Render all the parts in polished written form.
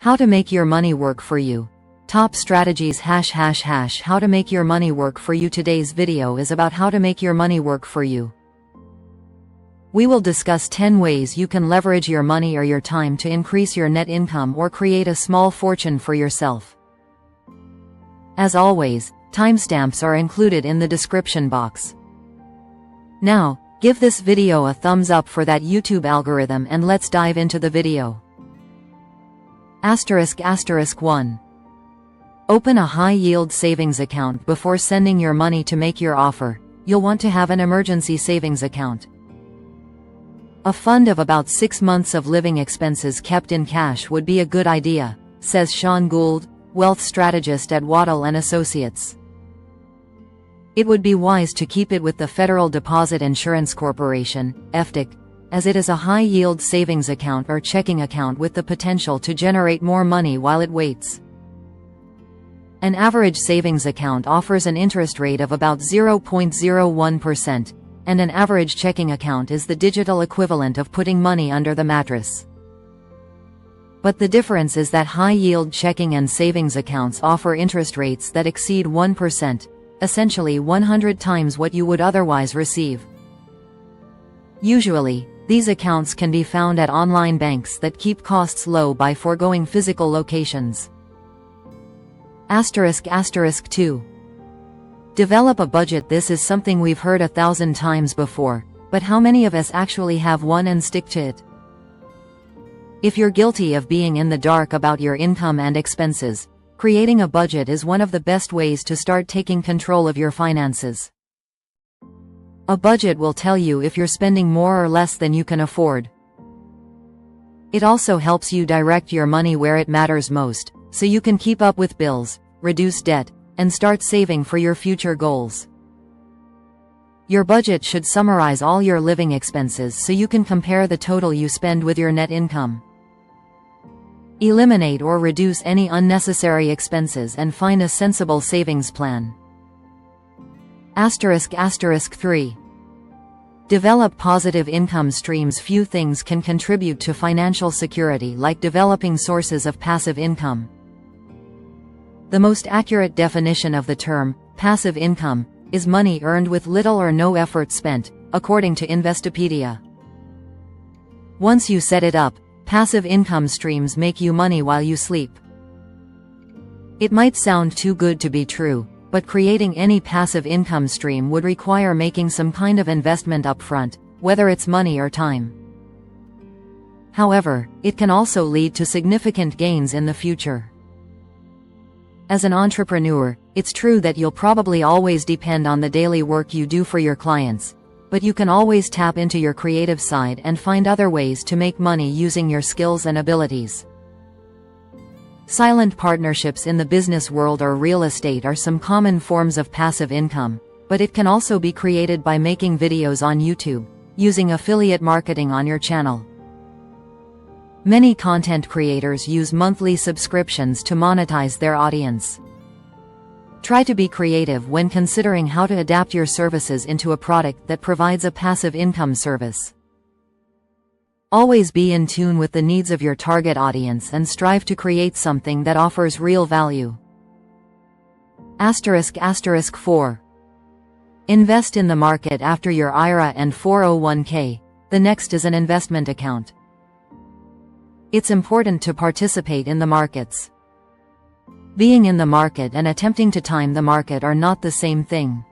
How to make your money work for you. Top strategies ###. How to make your money work for you. Today's video is about how to make your money work for you. We will discuss 10 ways you can leverage your money or your time to increase your net income or create a small fortune for yourself. As always, timestamps are included in the description box. Now, give this video a thumbs up for that YouTube algorithm and let's dive into the video. ***1. Open a high-yield savings account before sending your money to make your offer. You'll want to have an emergency savings account. A fund of about 6 months of living expenses kept in cash would be a good idea, says Sean Gould, wealth strategist at Waddell & Associates. It would be wise to keep it with the Federal Deposit Insurance Corporation, FDIC, as it is a high-yield savings account or checking account with the potential to generate more money while it waits. An average savings account offers an interest rate of about 0.01%, and an average checking account is the digital equivalent of putting money under the mattress. But the difference is that high-yield checking and savings accounts offer interest rates that exceed 1%, essentially 100 times what you would otherwise receive. Usually, these accounts can be found at online banks that keep costs low by foregoing physical locations. ***2. Develop a budget. This is something we've heard 1,000 times before, but how many of us actually have one and stick to it? If you're guilty of being in the dark about your income and expenses, creating a budget is one of the best ways to start taking control of your finances. A budget will tell you if you're spending more or less than you can afford. It also helps you direct your money where it matters most, so you can keep up with bills, reduce debt, and start saving for your future goals. Your budget should summarize all your living expenses so you can compare the total you spend with your net income. Eliminate or reduce any unnecessary expenses and find a sensible savings plan. ***3. Develop positive income streams. Few things can contribute to financial security like developing sources of passive income. The most accurate definition of the term, passive income, is money earned with little or no effort spent, according to Investopedia. Once you set it up, passive income streams make you money while you sleep. It might sound too good to be true, but creating any passive income stream would require making some kind of investment upfront, whether it's money or time. However, it can also lead to significant gains in the future. As an entrepreneur, it's true that you'll probably always depend on the daily work you do for your clients, but you can always tap into your creative side and find other ways to make money using your skills and abilities. Silent partnerships in the business world or real estate are some common forms of passive income, but it can also be created by making videos on YouTube, using affiliate marketing on your channel. Many content creators use monthly subscriptions to monetize their audience. Try to be creative when considering how to adapt your services into a product that provides a passive income service. Always be in tune with the needs of your target audience and strive to create something that offers real value. ***4. Invest in the market. After your IRA and 401k, the next is an investment account. It's important to participate in the markets. Being in the market and attempting to time the market are not the same thing.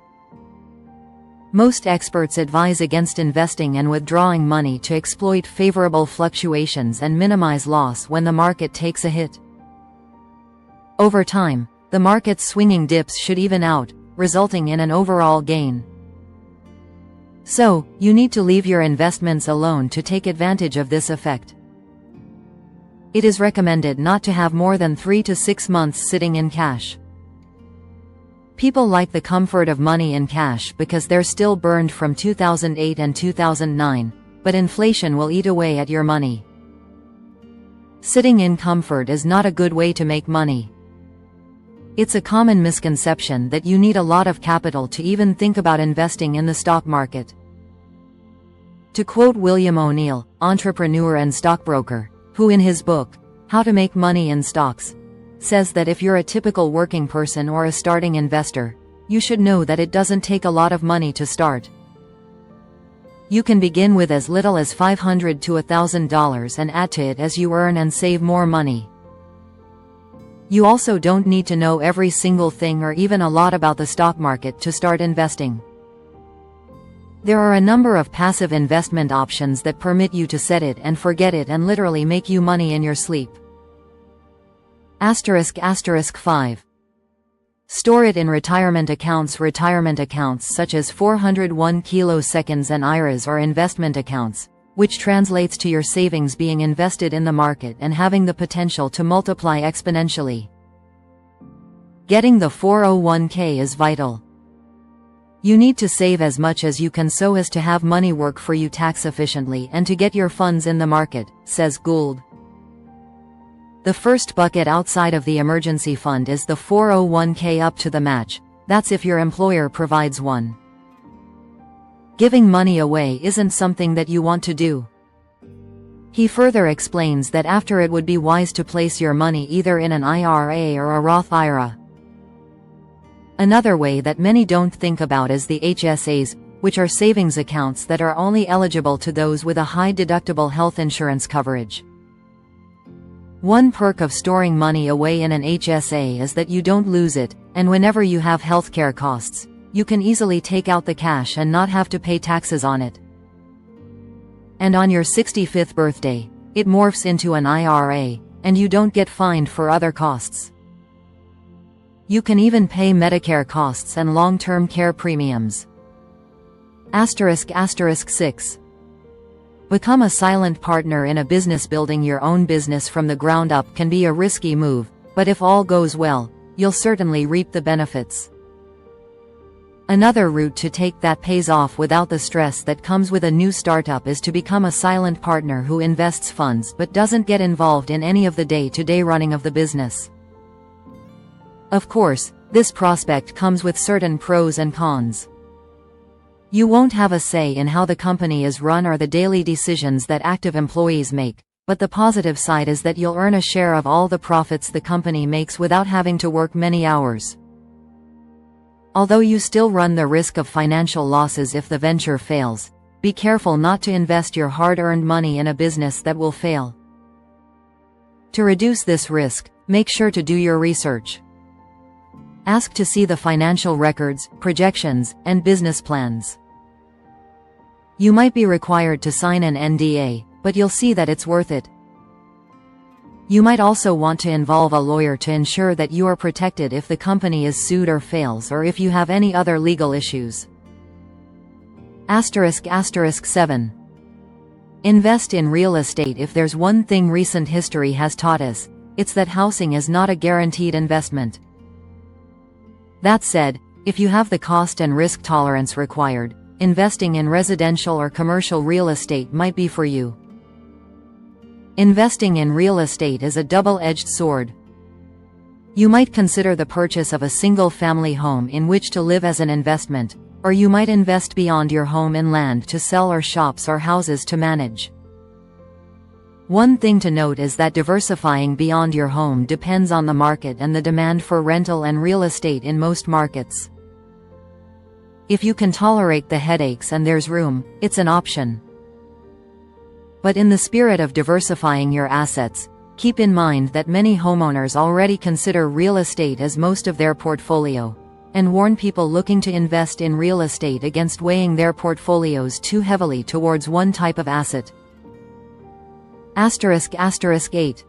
Most experts advise against investing and withdrawing money to exploit favorable fluctuations and minimize loss when the market takes a hit. Over time, the market's swinging dips should even out, resulting in an overall gain. So, you need to leave your investments alone to take advantage of this effect. It is recommended not to have more than 3 to 6 months sitting in cash. People like the comfort of money in cash because they're still burned from 2008 and 2009, but inflation will eat away at your money. Sitting in comfort is not a good way to make money. It's a common misconception that you need a lot of capital to even think about investing in the stock market. To quote William O'Neill, entrepreneur and stockbroker, who in his book, How to Make Money in Stocks says that if you're a typical working person or a starting investor, you should know that it doesn't take a lot of money to start. You can begin with as little as $500 to $1,000 and add to it as you earn and save more money. You also don't need to know every single thing or even a lot about the stock market to start investing. There are a number of passive investment options that permit you to set it and forget it and literally make you money in your sleep. ****5. Store it in retirement accounts. Retirement accounts such as 401 kiloseconds and IRAs or investment accounts, which translates to your savings being invested in the market and having the potential to multiply exponentially. Getting the 401k is vital. You need to save as much as you can so as to have money work for you tax efficiently and to get your funds in the market, says Gould. The first bucket outside of the emergency fund is the 401k up to the match. That's if your employer provides one. Giving money away isn't something that you want to do. He further explains that after it would be wise to place your money either in an IRA or a Roth IRA. Another way that many don't think about is the HSAs, which are savings accounts that are only eligible to those with a high deductible health insurance coverage. One perk of storing money away in an HSA is that you don't lose it, and whenever you have healthcare costs, you can easily take out the cash and not have to pay taxes on it. And on your 65th birthday, it morphs into an IRA, and you don't get fined for other costs. You can even pay Medicare costs and long-term care premiums. ***6. Become a silent partner in a business. Building your own business from the ground up can be a risky move, but if all goes well, you'll certainly reap the benefits. Another route to take that pays off without the stress that comes with a new startup is to become a silent partner who invests funds but doesn't get involved in any of the day-to-day running of the business. Of course, this prospect comes with certain pros and cons. You won't have a say in how the company is run or the daily decisions that active employees make, but the positive side is that you'll earn a share of all the profits the company makes without having to work many hours. Although you still run the risk of financial losses if the venture fails, be careful not to invest your hard-earned money in a business that will fail. To reduce this risk, make sure to do your research. Ask to see the financial records, projections, and business plans. You might be required to sign an NDA, but you'll see that it's worth it. You might also want to involve a lawyer to ensure that you are protected if the company is sued or fails or if you have any other legal issues. ***7. Invest in real estate. If there's one thing recent history has taught us, it's that housing is not a guaranteed investment. That said, if you have the cost and risk tolerance required, investing in residential or commercial real estate might be for you. Investing in real estate is a double-edged sword. You might consider the purchase of a single-family home in which to live as an investment, or you might invest beyond your home in land to sell or shops or houses to manage. One thing to note is that diversifying beyond your home depends on the market and the demand for rental and real estate in most markets. If you can tolerate the headaches and there's room, it's an option. But in the spirit of diversifying your assets, keep in mind that many homeowners already consider real estate as most of their portfolio, and warn people looking to invest in real estate against weighing their portfolios too heavily towards one type of asset. ***8.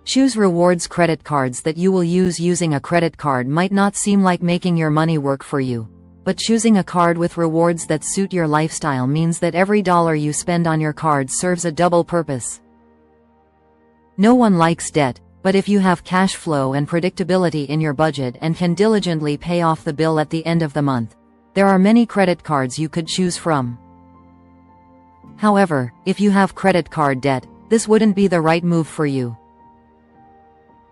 Choose rewards. Credit cards that you will use. Using a credit card might not seem like making your money work for you, but choosing a card with rewards that suit your lifestyle means that every dollar you spend on your card serves a double purpose. No one likes debt, but if you have cash flow and predictability in your budget and can diligently pay off the bill at the end of the month, there are many credit cards you could choose from. However, if you have credit card debt, this wouldn't be the right move for you.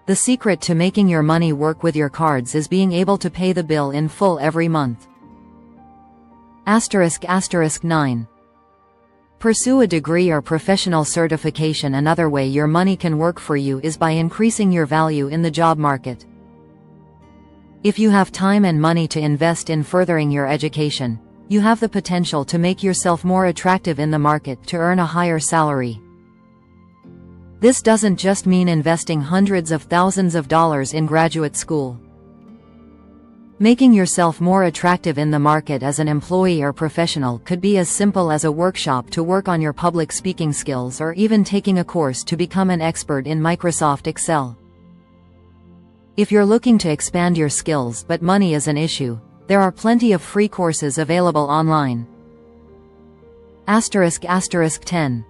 The secret to making your money work with your cards is being able to pay the bill in full every month. ***9. Pursue a degree or professional certification. Another way your money can work for you is by increasing your value in the job market. If you have time and money to invest in furthering your education, you have the potential to make yourself more attractive in the market to earn a higher salary. This doesn't just mean investing hundreds of thousands of dollars in graduate school. Making yourself more attractive in the market as an employee or professional could be as simple as a workshop to work on your public speaking skills, or even taking a course to become an expert in Microsoft Excel. If you're looking to expand your skills but money is an issue, there are plenty of free courses available online. *** 10.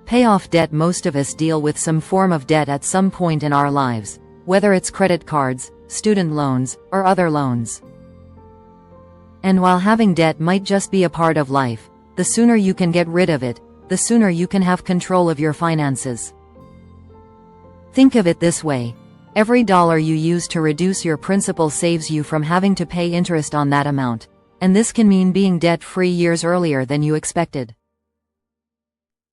Payoff debt. Most of us deal with some form of debt at some point in our lives, whether it's credit cards, student loans, or other loans. And while having debt might just be a part of life, the sooner you can get rid of it, the sooner you can have control of your finances. Think of it this way: every dollar you use to reduce your principal saves you from having to pay interest on that amount, and this can mean being debt-free years earlier than you expected.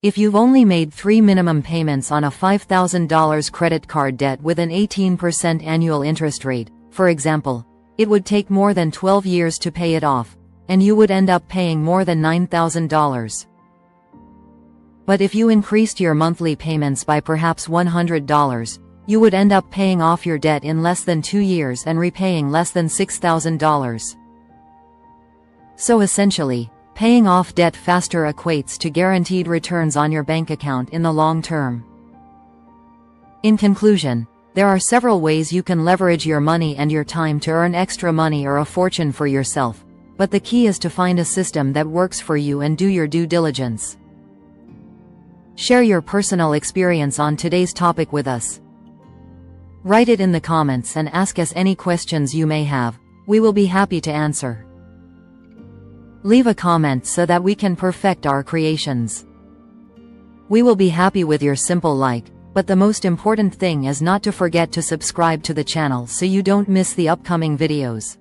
If you've only made 3 minimum payments on a $5,000 credit card debt with an 18% annual interest rate, for example, it would take more than 12 years to pay it off, and you would end up paying more than $9,000. But if you increased your monthly payments by perhaps $100, you would end up paying off your debt in less than 2 years and repaying less than $6,000. So essentially, paying off debt faster equates to guaranteed returns on your bank account in the long term. In conclusion, there are several ways you can leverage your money and your time to earn extra money or a fortune for yourself, but the key is to find a system that works for you and do your due diligence. Share your personal experience on today's topic with us. Write it in the comments and ask us any questions you may have. We will be happy to answer. Leave a comment so that we can perfect our creations. We will be happy with your simple like, but the most important thing is not to forget to subscribe to the channel so you don't miss the upcoming videos.